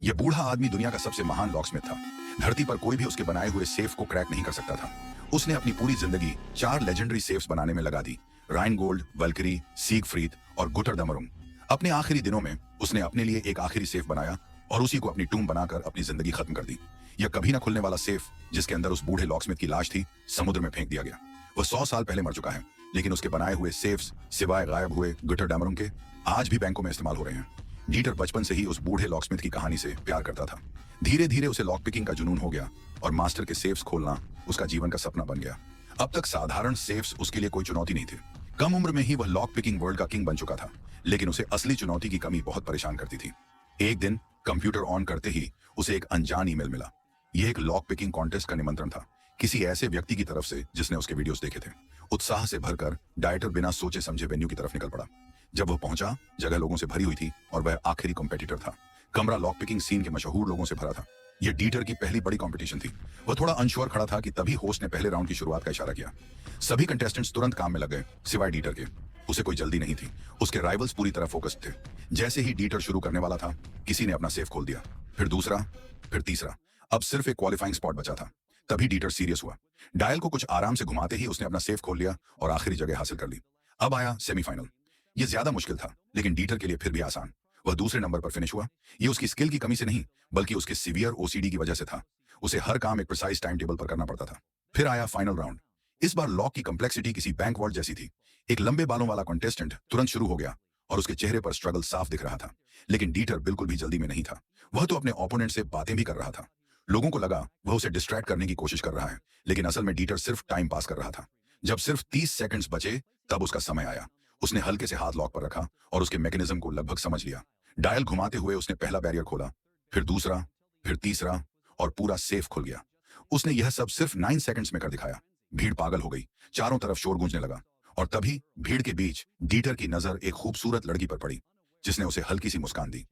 यह बूढ़ा आदमी दुनिया का सबसे महान लॉकस्मिथ था। धरती पर कोई भी उसके बनाए हुए सेफ को क्रैक नहीं कर सकता था। उसने अपनी पूरी जिंदगी 4 लेजेंडरी सेफ्स बनाने में लगा दी, राइनगोल्ड, वल्करी, सीगफ्रीड और गुटर दमरुंग। अपने आखिरी दिनों में उसने अपने लिए एक आखिरी सेफ बनाया और उसी को अपनी टूम बनाकर अपनी जिंदगी खत्म कर दी। यह कभी ना खुलने वाला सेफ, जिसके अंदर उस बूढ़े लॉकस्मिथ की लाश थी, समुद्र में फेंक दिया गया। वह 100 साल पहले मर चुका है, लेकिन उसके बनाए हुए सेफ्स सिवाय गायब हुए गुटर डैमरुंग के आज भी बैंकों में इस्तेमाल हो रहे हैं। डीटर बचपन से ही उस बूढ़े लॉकस्मिथ की कहानी से प्यार करता था। धीरे धीरे उसे लॉक पिकिंग का जुनून हो गया और मास्टर के सेफ्स खोलना उसका जीवन का सपना बन गया। अब तक साधारण सेफ्स उसके लिए कोई चुनौती नहीं थे। कम उम्र में ही वह लॉक पिकिंग वर्ल्ड का किंग बन चुका था, लेकिन उसे असली चुनौती की कमी बहुत परेशान करती थी। एक दिन कंप्यूटर ऑन करते ही उसे एक अनजान ईमेल मिला। यह एक लॉक पिकिंग कॉन्टेस्ट का निमंत्रण था, किसी ऐसे व्यक्ति की तरफ से जिसने उसके वीडियोस देखे थे। उत्साह से भरकर डाइटर बिना सोचे समझे वेन्यू की तरफ निकल पड़ा। जब वह पहुंचा, जगह लोगों से भरी हुई थी और वह आखिरी कॉम्पिटिटर था। कमरा लॉक पिकिंग सीन के मशहूर लोगों से भरा था। यह डीटर की पहली बड़ी कंपटीशन थी। वह थोड़ा अनश्योर खड़ा था कि तभी होस्ट ने पहले राउंड की शुरुआत का इशारा किया। सभी कंटेस्टेंट्स तुरंत काम में लग गए, सिवाय डीटर के। उसे कोई जल्दी नहीं थी। उसके राइवल्स पूरी तरह फोकस्ड थे। जैसे ही डीटर शुरू करने वाला था, किसी ने अपना सेफ खोल दिया, फिर दूसरा, फिर तीसरा। अब सिर्फ एक क्वालिफाइंग स्पॉट बचा था। तभी डीटर सीरियस हुआ। डायल को कुछ आराम से घुमाते ही उसने अपना सेफ खोल लिया और आखिरी जगह हासिल कर ली। अब आया सेमीफाइनल। यह ज्यादा मुश्किल था, लेकिन डीटर के लिए फिर भी आसान। वह दूसरे नंबर पर फिनिश हुआ। यह उसकी स्किल की कमी से नहीं, बल्कि उसके सीवियर ओसीडी की वजह से था। उसे हर काम एक प्रिसाइज टाइम टेबल पर करना पड़ता था। फिर आया फाइनल राउंड। इस बार लॉक की कम्प्लेक्सिटी किसी बैंक वॉल्ट जैसी थी। एक लंबे बालों वाला कंटेस्टेंट तुरंत शुरू हो गया और उसके चेहरे पर स्ट्रगल साफ दिख रहा था। लेकिन डीटर बिल्कुल भी जल्दी में नहीं था। वह तो अपने ओपोनेंट से बातें भी कर रहा था। लोगों को लगा वह उसे डिस्ट्रैक्ट करने की कोशिश कर रहा है, लेकिन असल में डीटर सिर्फ टाइम पास कर रहा था। जब सिर्फ 30 सेकंड्स बचे, तब उसका समय आया। उसने हल्के से हाथ लॉक पर रखा और उसके मैकेनिज्म को लगभग समझ लिया। डायल घुमाते हुए उसने पहला बैरियर खोला, फिर दूसरा, फिर तीसरा, और पूरा सेफ खुल गया। उसने यह सब सिर्फ 9 सेकंड्स में कर दिखाया। भीड़ पागल हो गई। चारों तरफ शोर गूंजने लगा और तभी भीड़ के बीच डीटर की नजर एक खूबसूरत लड़की पर पड़ी, जिसने उसे हल्की सी मुस्कान दी।